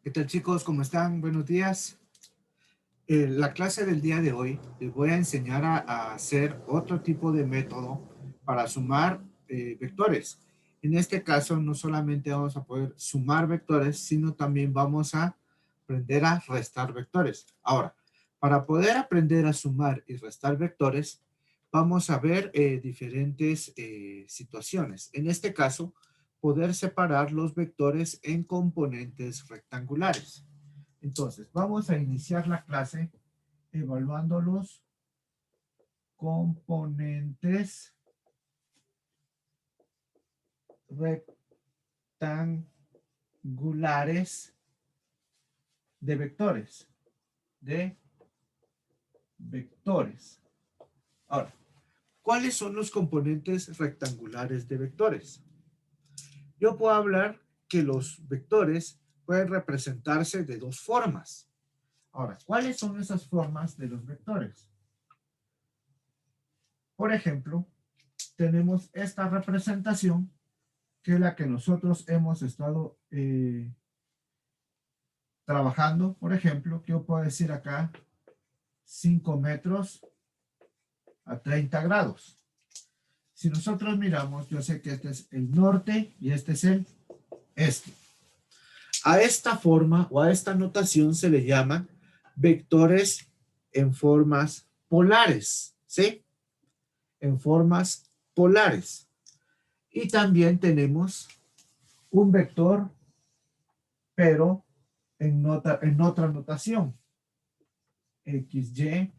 ¿Qué tal, chicos? ¿Cómo están? Buenos días. La clase del día de hoy les voy a enseñar a hacer otro tipo de método para sumar vectores. En este caso, no solamente vamos a poder sumar vectores, sino también vamos a aprender a restar vectores. Ahora, para poder aprender a sumar y restar vectores, vamos a ver diferentes situaciones. En este caso, poder separar los vectores en componentes rectangulares. Entonces, vamos a iniciar la clase evaluando los componentes rectangulares de vectores. Ahora, ¿cuáles son los componentes rectangulares de vectores? Yo puedo hablar que los vectores pueden representarse de dos formas. Ahora, ¿cuáles son esas formas de los vectores? Por ejemplo, tenemos esta representación, que es la que nosotros hemos estado trabajando. Por ejemplo, que yo puedo decir acá 5 metros a 30 grados. Si nosotros miramos, yo sé que este es el norte y este es el este. A esta forma o a esta notación se le llama vectores en formas polares, ¿sí? En formas polares. Y también tenemos un vector, pero en otra notación. XY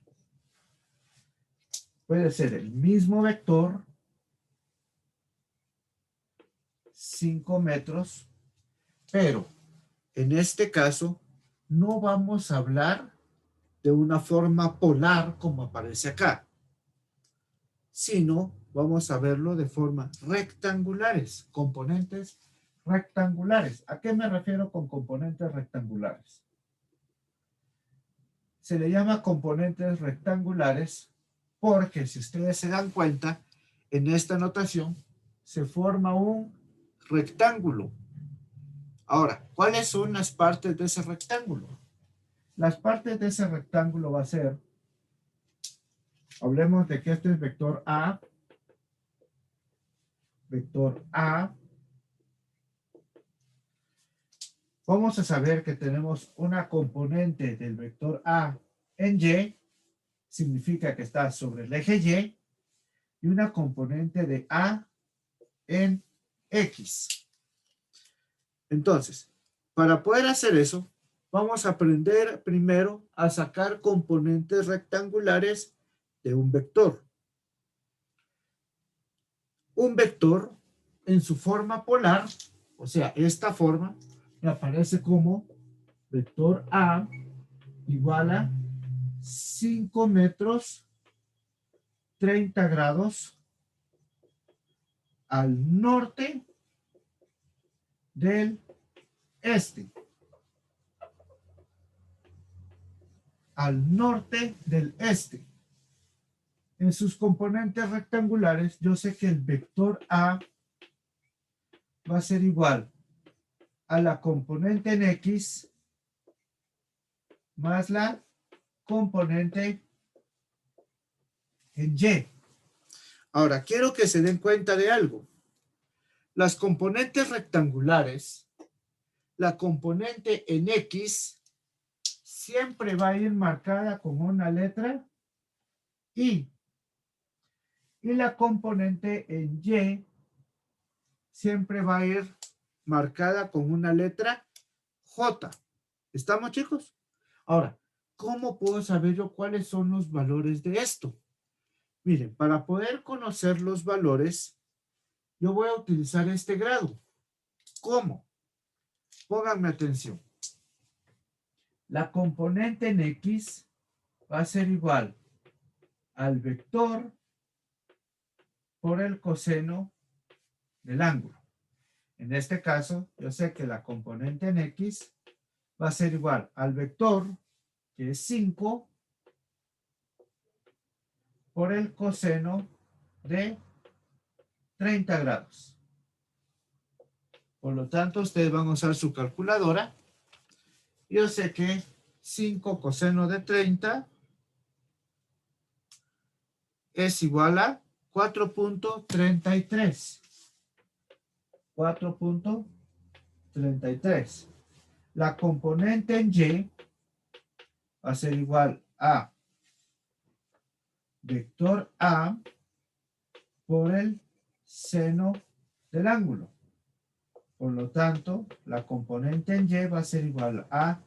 puede ser el mismo vector, 5 metros, pero en este caso no vamos a hablar de una forma polar como aparece acá, sino vamos a verlo de forma rectangulares, componentes rectangulares. ¿A qué me refiero con componentes rectangulares? Se le llama componentes rectangulares porque, si ustedes se dan cuenta, en esta notación se forma un rectángulo. Ahora, ¿cuáles son las partes de ese rectángulo? Las partes de ese rectángulo va a ser, hablemos de que este es vector A, vamos a saber que tenemos una componente del vector A en Y, significa que está sobre el eje Y, y una componente de A en X. Entonces, para poder hacer eso, vamos a aprender primero a sacar componentes rectangulares de un vector. Un vector en su forma polar, o sea, esta forma, me aparece como vector A igual a 5 metros 30 grados al norte del este. Al norte del este. En sus componentes rectangulares, yo sé que el vector A va a ser igual a la componente en X más la componente en Y. Ahora, quiero que se den cuenta de algo. Las componentes rectangulares, la componente en X siempre va a ir marcada con una letra I. Y la componente en Y siempre va a ir marcada con una letra J. ¿Estamos, chicos? Ahora, ¿cómo puedo saber yo cuáles son los valores de esto? Miren, para poder conocer los valores, yo voy a utilizar este grado. ¿Cómo? Pónganme atención. La componente en X va a ser igual al vector por el coseno del ángulo. En este caso, yo sé que la componente en X va a ser igual al vector, que es 5, por el coseno de 30 grados. Por lo tanto, ustedes van a usar su calculadora Yo sé que 5 coseno de 30 es igual a 4.33. 4.33. La componente en Y va a ser igual a vector A por el seno del ángulo. Por lo tanto, la componente en Y va a ser igual a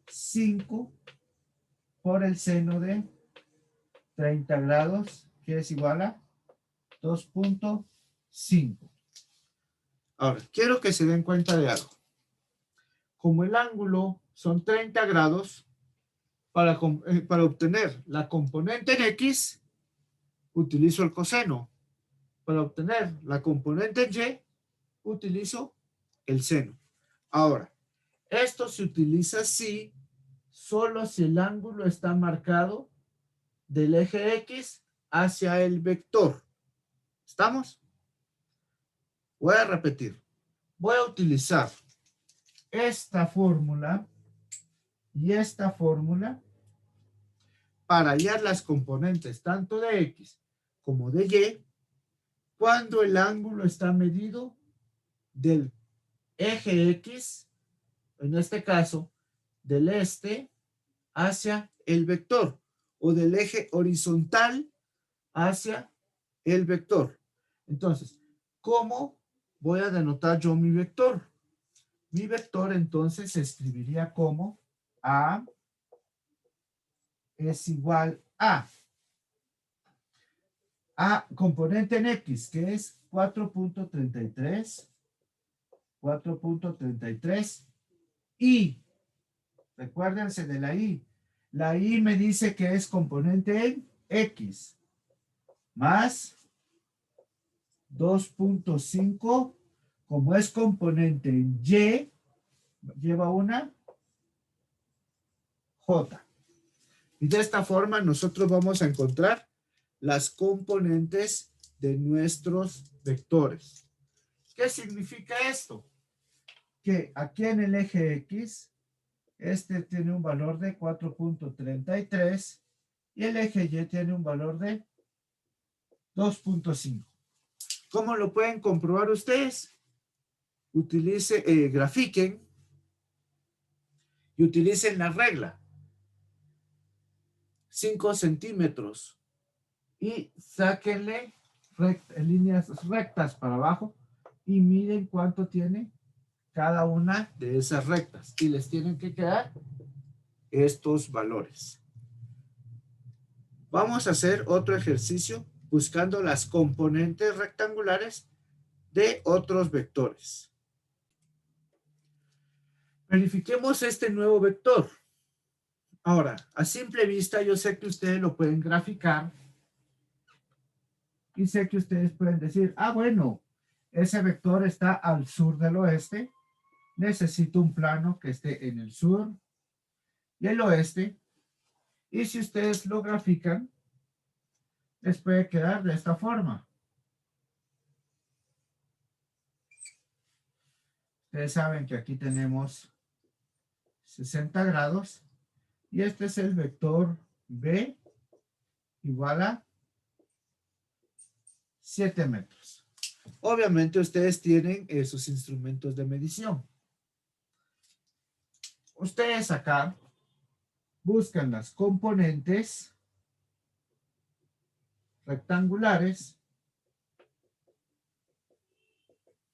5 por el seno de 30 grados, que es igual a 2.5. Ahora, quiero que se den cuenta de algo. Como el ángulo son 30 grados, para obtener la componente en X, utilizo el coseno. Para obtener la componente en Y, utilizo el seno. Ahora, esto se utiliza si solo si el ángulo está marcado del eje X hacia el vector. ¿Estamos? Voy a repetir. Voy a utilizar esta fórmula y esta fórmula para hallar las componentes tanto de X como de Y cuando el ángulo está medido del eje X, en este caso, del este hacia el vector o del eje horizontal hacia el vector. Entonces, ¿cómo voy a denotar yo mi vector? Mi vector entonces se escribiría como A es igual a componente en X, que es 4.33, 4.33, y recuérdense de la I. La I me dice que es componente en X, más 2.5, como es componente en Y, lleva una J. Y de esta forma nosotros vamos a encontrar las componentes de nuestros vectores. ¿Qué significa esto? Que aquí en el eje X, este tiene un valor de 4.33 y el eje Y tiene un valor de 2.5. ¿Cómo lo pueden comprobar ustedes? Grafiquen y utilicen la regla. 5 centímetros y sáquenle líneas rectas para abajo y miren cuánto tiene cada una de esas rectas y les tienen que quedar estos valores. Vamos a hacer otro ejercicio buscando las componentes rectangulares de otros vectores. Verifiquemos este nuevo vector. Ahora, a simple vista, yo sé que ustedes lo pueden graficar y sé que ustedes pueden decir, bueno, ese vector está al sur del oeste, necesito un plano que esté en el sur y el oeste, y si ustedes lo grafican, les puede quedar de esta forma. Ustedes saben que aquí tenemos 60 grados y este es el vector B igual a 7 metros. Obviamente ustedes tienen sus instrumentos de medición. Ustedes acá buscan las componentes rectangulares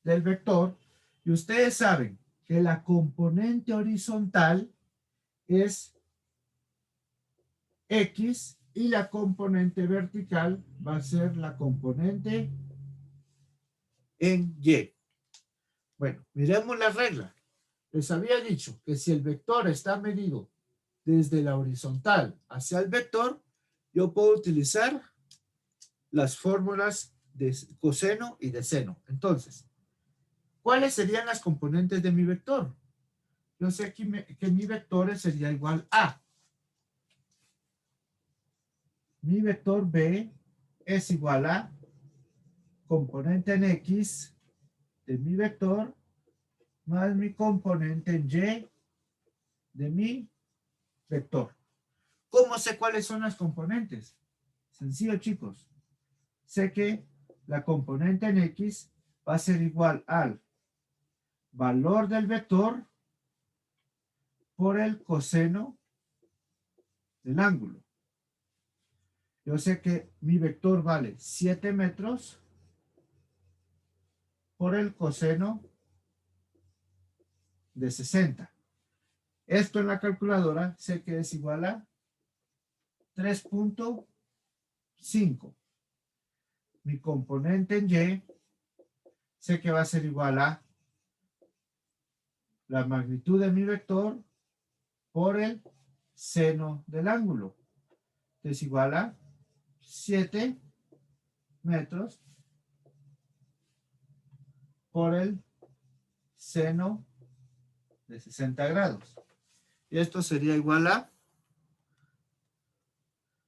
del vector y ustedes saben que la componente horizontal es X y la componente vertical va a ser la componente en Y. Bueno, miremos la regla. Les había dicho que si el vector está medido desde la horizontal hacia el vector, yo puedo utilizar las fórmulas de coseno y de seno. Entonces, ¿cuáles serían las componentes de mi vector? Yo sé que mi vector sería igual a mi vector B es igual a componente en X de mi vector más mi componente en Y de mi vector. ¿Cómo sé cuáles son las componentes? Sencillo, chicos. Sé que la componente en X va a ser igual al valor del vector por el coseno del ángulo. Yo sé que mi vector vale 7 metros por el coseno de 60. Esto en la calculadora sé que es igual a 3.5. Mi componente en Y sé que va a ser igual a la magnitud de mi vector por el seno del ángulo. Es igual a 7 metros por el seno de 60 grados. Y esto sería igual a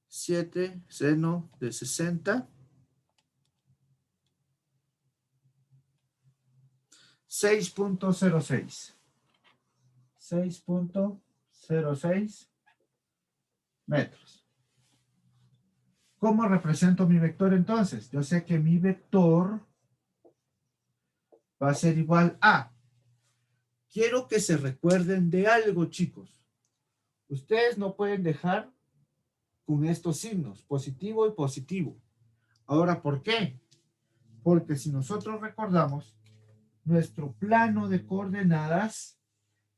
7 seno de 60. 6.06. 6.06 metros. ¿Cómo represento mi vector entonces? Yo sé que mi vector va a ser igual a... Quiero que se recuerden de algo, chicos. Ustedes no pueden dejar con estos signos, positivo y positivo. Ahora, ¿por qué? Porque si nosotros recordamos, nuestro plano de coordenadas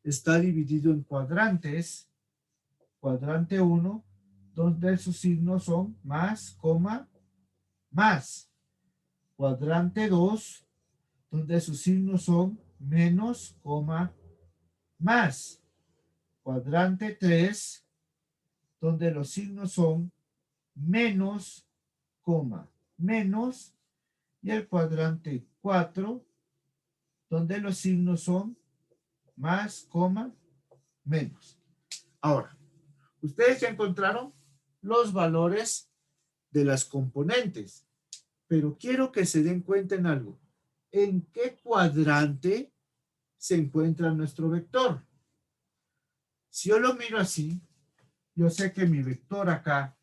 está dividido en cuadrantes. Cuadrante 1, donde sus signos son más, coma, más. Cuadrante 2, donde sus signos son menos, coma, más. Cuadrante 3, donde los signos son menos, coma, menos. Y el cuadrante 4, donde los signos son más, coma, menos. Ahora, ustedes ya encontraron los valores de las componentes, pero quiero que se den cuenta en algo. ¿En qué cuadrante se encuentra nuestro vector? Si yo lo miro así, yo sé que mi vector acá,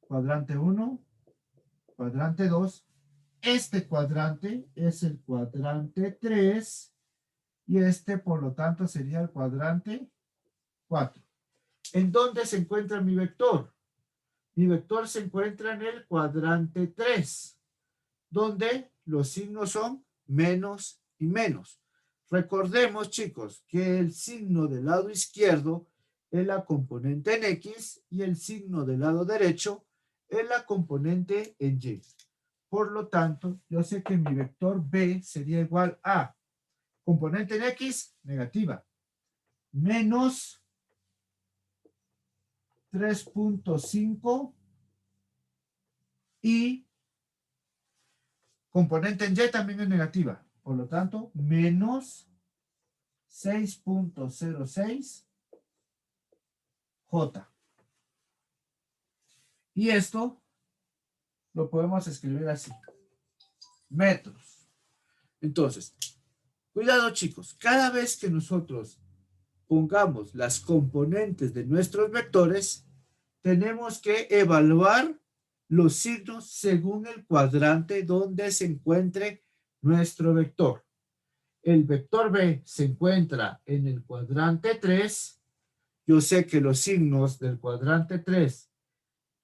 cuadrante 1, cuadrante 2, este cuadrante es el cuadrante 3 y este, por lo tanto, sería el cuadrante 4. ¿En dónde se encuentra mi vector? Mi vector se encuentra en el cuadrante 3, donde los signos son menos y menos. Recordemos, chicos, que el signo del lado izquierdo es la componente en X y el signo del lado derecho es la componente en Y. Por lo tanto, yo sé que mi vector B sería igual a componente en X, negativa, menos 3.5 y componente en Y también es negativa. Por lo tanto, menos 6.06 J. Y esto lo podemos escribir así. Metros. Entonces, cuidado, chicos. Cada vez que nosotros pongamos las componentes de nuestros vectores, tenemos que evaluar los signos según el cuadrante donde se encuentre nuestro vector. El vector B se encuentra en el cuadrante 3. Yo sé que los signos del cuadrante 3,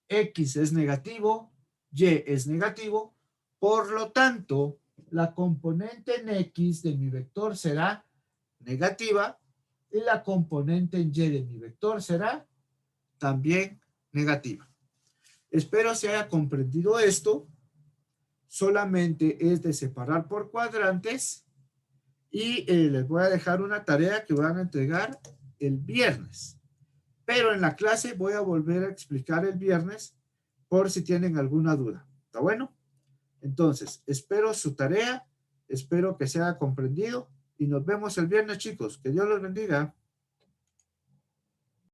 X es negativo, Y es negativo. Por lo tanto, la componente en X de mi vector será negativa y la componente en Y de mi vector será también negativa. Espero se haya comprendido esto. Solamente es de separar por cuadrantes y les voy a dejar una tarea que van a entregar el viernes. Pero en la clase voy a volver a explicar el viernes por si tienen alguna duda. ¿Está bueno? Entonces, espero su tarea, espero que se haya comprendido y nos vemos el viernes, chicos. Que Dios los bendiga.